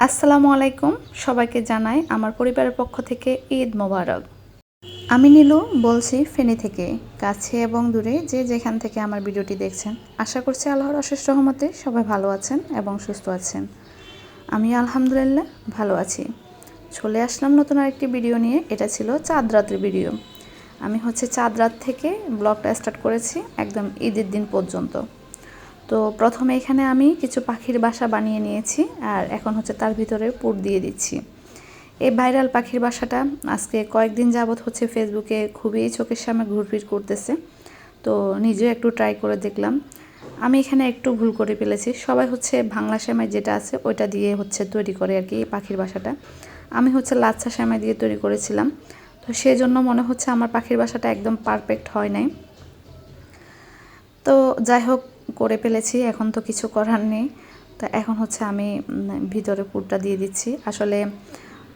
আসসালামু আলাইকুম। সবাইকে জানাই আমার পরিবারের পক্ষ থেকে ঈদ মোবারক। আমি নীলু বলছি ফেনী থেকে। কাছে এবং দূরে যে যেখান থেকে আমার ভিডিওটি দেখছেন, আশা করছি আল্লাহর অশেষ রহমতে সবাই ভালো আছেন এবং সুস্থ আছেন। আমি আলহামদুলিল্লাহ ভালো আছি। চলে আসলাম নতুন আরেকটি ভিডিও নিয়ে। এটা ছিল চাঁদ রাতের ভিডিও। আমি চাঁদ রাত থেকে ব্লগটা স্টার্ট করেছি একদম ঈদের দিন পর্যন্ত। তো প্রথমে এখানে আমি কিছু পাখির বাসা বানিয়ে নিয়েছি আর এখন তার ভিতরে পুর দিয়ে দিচ্ছি। এই ভাইরাল পাখির বাসাটা আজকে কয়েকদিন যাবত ফেসবুকে খুবই চোখের সামনে ঘুরফির করতেছে। তো নিজেও একটু ট্রাই করে দেখলাম। আমি এখানে একটু ভুল করে ফেলেছি। সবাই ভাংলা সেমাই যেটা আছে ওইটা দিয়ে তৈরি করে আর কি এই পাখির বাসাটা। আমি লাচ্ছা সেমাই দিয়ে তৈরি করেছিলাম। তো সেই জন্য মনে হচ্ছে আমার পাখির বাসাটা একদম পারফেক্ট হয় নাই। তো যাই হোক করে ফেলেছি, এখন তো কিছু করার নেই। তো এখন আমি ভিতরে পুরটা দিয়ে দিচ্ছি। আসলে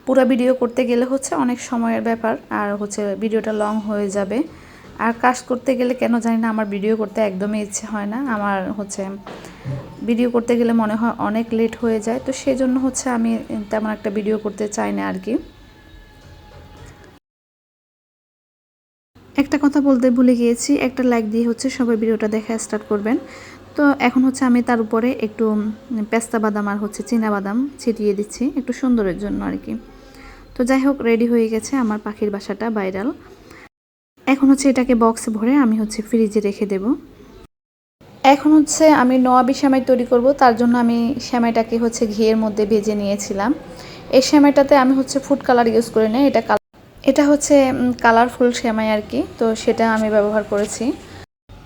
পুরো ভিডিও করতে গেলে অনেক সময়ের ব্যাপার আর ভিডিওটা লং হয়ে যাবে। আর কাজ করতে গেলে কেন জানি না আমার ভিডিও করতে একদমই ইচ্ছে হয় না। আমার ভিডিও করতে গেলে মনে হয় অনেক লেট হয়ে যায়। তো সেই জন্য আমি তেমন একটা ভিডিও করতে চাই না আর কি। একটা কথা বলতে ভুলে গিয়েছি, একটা লাইক দিয়ে সবাই ভিডিওটা দেখা স্টার্ট করবেন। তো এখন আমি তার উপরে একটু পেস্তা বাদাম আর চীনা বাদাম ছিটিয়ে দিচ্ছি একটু সুন্দরের জন্য আর কি। তো যাই হোক রেডি হয়ে গেছে আমার পাখির বাসাটা ভাইরাল। এখন এটাকে বক্সে ভরে আমি ফ্রিজে রেখে দেব। এখন আমি নোয়াবি সেমাই তৈরি করব। তার জন্য আমি সেমাইটাকে ঘিয়ের মধ্যে ভেজে নিয়েছিলাম। এই সেমাইটাতে আমি ফুড কালার ইউজ করে নিই। এটা কালারফুল সেমাই আর কি। তো সেটা আমি ব্যবহার করেছি।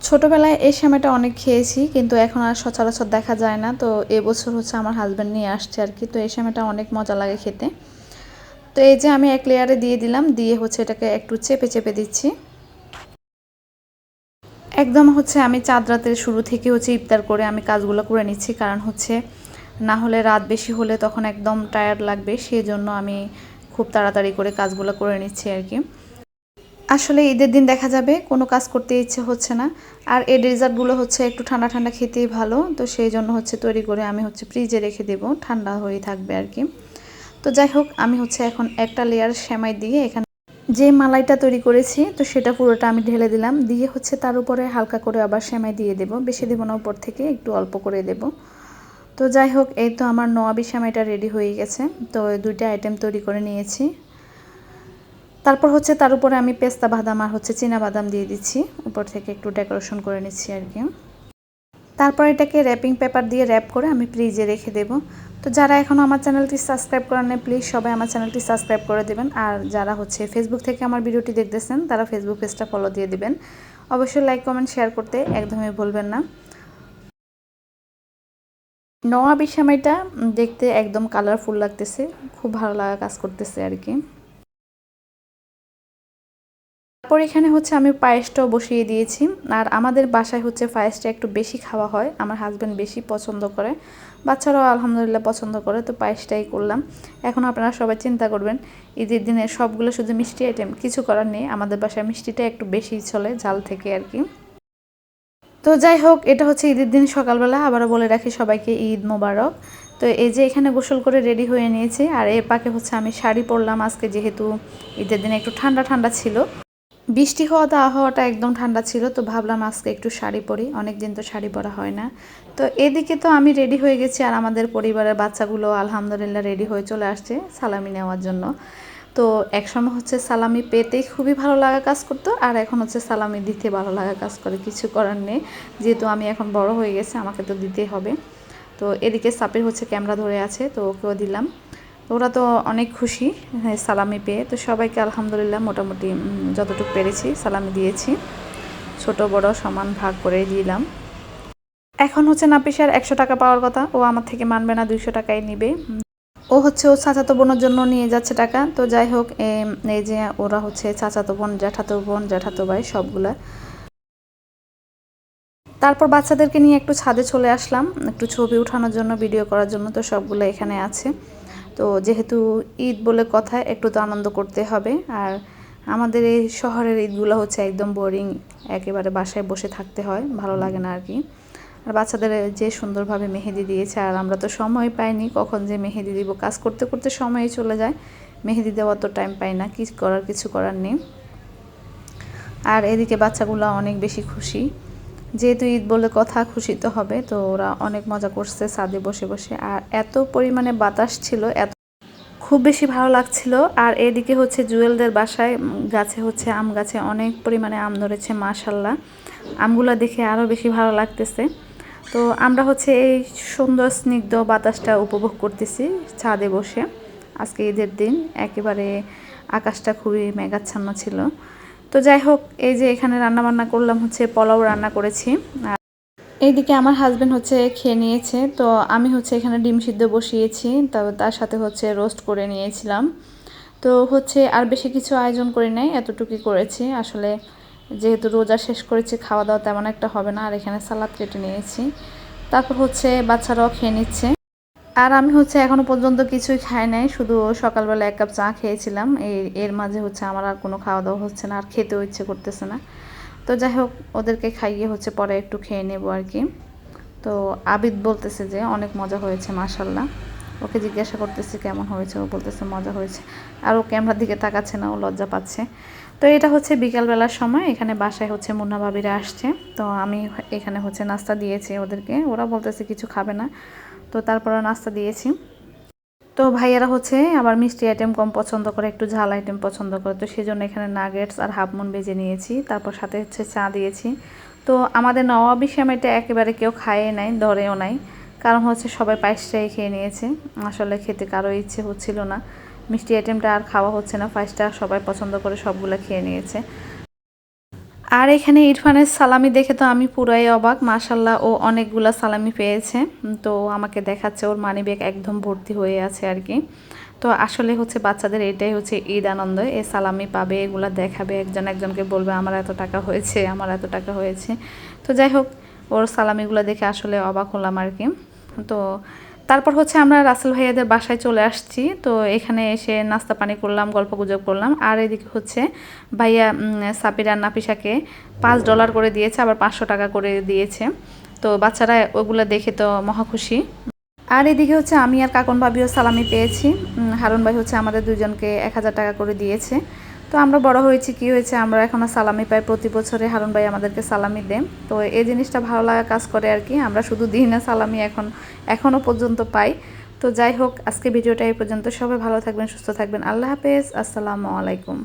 ছোটোবেলায় এই সেমাইটা অনেক খেয়েছি, কিন্তু এখন আর সচরাচর দেখা যায় না। তো এবছর আমার হাজব্যান্ড নিয়ে আসছে আর কি। তো এই সেমাইটা অনেক মজা লাগে খেতে। তো এই যে আমি এক লেয়ারে দিয়ে দিলাম, দিয়ে এটাকে একটু চেপে চেপে দিচ্ছি। একদম আমি চাঁদ রাতের শুরু থেকে ইফতার করে আমি কাজগুলো করে নিচ্ছি, কারণ না হলে রাত বেশি হলে তখন একদম টায়ার্ড লাগবে। সেই জন্য আমি খুব তাড়াতাড়ি করে কাজগুলো করে নিচ্ছি আর কি। আসলে ঈদের দিন দেখা যাবে কোনো কাজ করতে ইচ্ছে হচ্ছে না। আর এই ডেজার্টগুলো একটু ঠান্ডা ঠান্ডা খেতেই ভালো। তো সেই জন্য তৈরি করে আমি ফ্রিজে রেখে দেব, ঠান্ডা হয়ে থাকবে আর কি। তো যাই হোক আমি এখন একটা লেয়ার সেমাই দিয়ে এখানে যে মালাইটা তৈরি করেছি তো সেটা পুরোটা আমি ঢেলে দিলাম। দিয়ে তার উপরে হালকা করে আবার সেমাই দিয়ে দেব, বেশি দেব না, উপর থেকে একটু অল্প করে দেব। তো যাই হোক এই তো আমার নোয়াবি সেমাইটা রেডি হয়ে গেছে। তো দুইটা আইটেম তৈরি করে নিয়েছি। তারপর তার উপরে আমি পেস্তা বাদাম আর চীনা বাদাম দিয়ে দিচ্ছি, উপর থেকে একটু ডেকোরেশন করে নিচ্ছি আর কি। তারপর এটাকে র্যাপিং পেপার দিয়ে র্যাপ করে আমি ফ্রিজে রেখে দেব। তো যারা এখনও আমার চ্যানেলটি সাবস্ক্রাইব করেন না, প্লিজ সবাই আমার চ্যানেলটি সাবস্ক্রাইব করে দেবেন। আর যারা ফেসবুক থেকে আমার ভিডিওটি দেখতেছেন তারা ফেসবুক পেজটা ফলো দিয়ে দিবেন। অবশ্যই লাইক কমেন্ট শেয়ার করতে একদমই ভুলবেন না। নোয়াবি সেমাইটা দেখতে একদম কালারফুল লাগতেছে, খুব ভালো লাগা কাজ করতেছে আর কি। তারপর এখানে আমি পায়েসটাও বসিয়ে দিয়েছি। আর আমাদের বাসায় পায়েসটা একটু বেশি খাওয়া হয়, আমার হাজব্যান্ড বেশি পছন্দ করে, বাচ্চারাও আলহামদুলিল্লাহ পছন্দ করে। তো পায়েসটাই করলাম। এখন আপনারা সবাই চিন্তা করবেন ঈদের দিনে সবগুলো শুধু মিষ্টি আইটেম, কিছু করার নেই, আমাদের বাসায় মিষ্টিটা একটু বেশি চলে ঝাল থেকে আর কি। তো যাই হোক এটা ঈদের দিন সকালবেলা। আবারও বলে রাখি সবাইকে ঈদ মোবারক। তো এই যে এখানে গোসল করে রেডি হয়ে নিয়েছি। আর এর পাকে আমি শাড়ি পরলাম আজকে, যেহেতু ঈদের দিনে একটু ঠান্ডা ঠান্ডা ছিল, বৃষ্টি হওয়াতে আবহাওয়াটা একদম ঠান্ডা ছিল। তো ভাবলাম আজকে একটু শাড়ি পরি, অনেক দিন তো শাড়ি পরা হয় না। তো এদিকে তো আমি রেডি হয়ে গেছি, আর আমাদের পরিবারের বাচ্চাগুলো আলহামদুলিল্লাহ রেডি হয়ে চলে আসছে সালামি নেওয়ার জন্য। তো একসময় সালামি পেতেই খুবই ভালো লাগা কাজ করতো, আর এখন সালামি দিতে ভালো লাগা কাজ করে। কিছু করার নেই, যেহেতু আমি এখন বড় হয়ে গেছে, আমাকে তো দিতেই হবে। তো এদিকে সাপির ক্যামেরা ধরে আছে, তো ওকেও দিলাম। ওরা তো অনেক খুশি সালামি পেয়ে। তো সবাইকে আলহামদুলিল্লাহ মোটামুটি যতটুকু পেরেছি সালামি দিয়েছি, ছোট বড় সমান ভাগ করে দিলাম। এখন নাপিসার 100 টাকা পাওয়ার কথা, ও আমার থেকে মানবে না, 200 টাকাই নিবে। ও ওর চাচাতো বোনের জন্য নিয়ে যাচ্ছে টাকা। তো যাই হোক এই যে ওরা চাচাতো বোন, জ্যাঠাতো ভাই সবগুলা। তারপর বাচ্চাদেরকে নিয়ে একটু ছাদে চলে আসলাম একটু ছবি ওঠানোর জন্য, ভিডিও করার জন্য। তো সবগুলো এখানে আছে। তো যেহেতু ঈদ বলে কথা, একটু তো আনন্দ করতে হবে। আর আমাদের এই শহরের ঈদগুলো একদম বোরিং, একেবারে বাসায় বসে থাকতে হয়, ভালো লাগে না আর কি। আর বাচ্চাদের যে সুন্দরভাবে মেহেদি দিয়েছে, আর আমরা তো সময় পাইনি কখন যে মেহেদি দিব, কাজ করতে করতে সময় চলে যায়, মেহেদি দেওয়ার তো টাইম পাই না, কিছু করার নেই। আর এদিকে বাচ্চাগুলো অনেক বেশি খুশি, যেহেতু ঈদ বলে কথা, খুশি তো হবে, তো ওরা অনেক মজা করছে ছাদে বসে বসে। আর এত পরিমাণে বাতাস ছিল, খুব বেশি ভালো লাগছিল। আর এদিকে হচ্ছে জুয়েলদের বাসায় গাছে হচ্ছে আম গাছে অনেক পরিমাণে আম ধরেছে, মাশাল্লাহ আমগুলো দেখে আরও বেশি ভালো লাগতেছে। তো আমরা হচ্ছে এই সুন্দর স্নিগ্ধ বাতাসটা উপভোগ করতেছি ছাদে বসে। আজকে ঈদের দিন, একেবারে আকাশটা খুবই মেঘাচ্ছন্ন ছিল। তো যাই হোক, এই যে এখানে রান্নাবান্না করলাম, হচ্ছে পোলাও রান্না করেছি। এইদিকে আমার হাজবেন্ড হচ্ছে খেয়ে নিয়েছে, তো আমি হচ্ছে এখানে ডিম সিদ্ধ বসিয়েছি, তবে তার সাথে হচ্ছে রোস্ট করে নিয়েছিলাম। তো হচ্ছে আর বেশি কিছু আয়োজন করি নাই, এতটুকুই করেছি আসলে, যেহেতু রোজা শেষ করেছি, খাওয়া দাওয়া তেমন একটা হবে না। আর এখানে সালাদ কেটে নিয়েছি, তারপর হচ্ছে বাচ্চারাও খেয়ে নিচ্ছে। আর আমি হচ্ছে এখনো পর্যন্ত কিছুই খাই নাই, শুধু সকালবেলা 1 কাপ চা খেয়েছিলাম। এর মাঝে হচ্ছে আমার আর কোনো খাওয়া দাওয়া হচ্ছে না, আর খেতেও ইচ্ছে করতেছে না। তো যাই হোক, ওদেরকে খাইয়ে হচ্ছে পরে একটু খেয়ে নেবো আর কি। তো আবিদ বলতেছে যে অনেক মজা হয়েছে মাশাল্লাহ। ওকে জিজ্ঞাসা করতেছি কেমন হয়েছে, ও বলতেছে মজা হয়েছে। আর ও ক্যামেরার দিকে তাকাচ্ছে না, ও লজ্জা পাচ্ছে। তো এটা হচ্ছে বিকালবেলার সময়, এখানে বাসায় হচ্ছে মুন্না ভাবিরা আসছে। তো আমি এখানে হচ্ছে নাস্তা দিয়েছি ওদেরকে, ওরা বলতেছে কিছু খাবে না, তো তারপরে নাস্তা দিয়েছি। তো ভাইয়ারা হচ্ছে আবার মিষ্টি আইটেম কম পছন্দ করে, একটু ঝাল আইটেম পছন্দ করে, তো সেই জন্য এখানে নাগেটস আর হাফ মুন ভেজে নিয়েছি, তারপর সাথে হচ্ছে চা দিয়েছি। তো আমাদের নবাবী সেমাইটা একেবারে কেউ খায় নাই, ধরেও নাই, কারণ হচ্ছে সবাই পায়েসটাই খেয়ে নিয়েছে। আসলে খেতে কারো ইচ্ছে হচ্ছিল না, মিষ্টি আইটেমটা আর খাওয়া হচ্ছে না, পায়েসটা সবাই পছন্দ করে সবগুলো খেয়ে নিয়েছে। আর এখানে ইরফানের সালামি দেখে তো আমি পুরাই অবাক, মাশাল্লাহ ও অনেকগুলা সালামি পেয়েছে। তো আমাকে দেখাচ্ছে ওর মানিব্যাগ একদম ভর্তি হয়ে আছে আর কি। তো আসলে হচ্ছে বাচ্চাদের এটাই হচ্ছে ঈদ আনন্দ, এ সালামি পাবে, এগুলা দেখাবে, একজন একজনকে বলবে আমার এত টাকা হয়েছে, আমার এত টাকা হয়েছে। তো যাই হোক, ওর সালামিগুলো দেখে আসলে অবাক হলাম আর কি। তো তারপর হচ্ছে আমরা রাসেল ভাইয়াদের বাসায় চলে আসছি। তো এখানে এসে নাস্তা পানি করলাম, গল্প গুজব করলাম। আর এদিকে হচ্ছে ভাইয়া সাপির আর নাফিসাকে $5 করে দিয়েছে, আবার 500 টাকা করে দিয়েছে। তো বাচ্চারা ওগুলো দেখে তো মহা খুশি। আর এদিকে হচ্ছে আমি আর কাকন ভাবিও সালামি পেয়েছি। হারুন ভাই হচ্ছে আমাদের দুজনকে 1000 টাকা করে দিয়েছে। তো আমরা বড় হয়েছি, কি হয়েছে, আমরা এখনও সালামি পাই, প্রতি বছরে হারুন ভাই আমাদেরকে সালামি দেন। তো এই জিনিসটা ভালো লাগা কাজ করে আর কি, আমরা শুধু দিই না সালামি, এখনও পর্যন্ত পাই। তো যাই হোক, আজকে ভিডিওটা এই পর্যন্ত। সবাই ভালো থাকবেন, সুস্থ থাকবেন, আল্লাহ হাফেজ, আসসালামু আলাইকুম।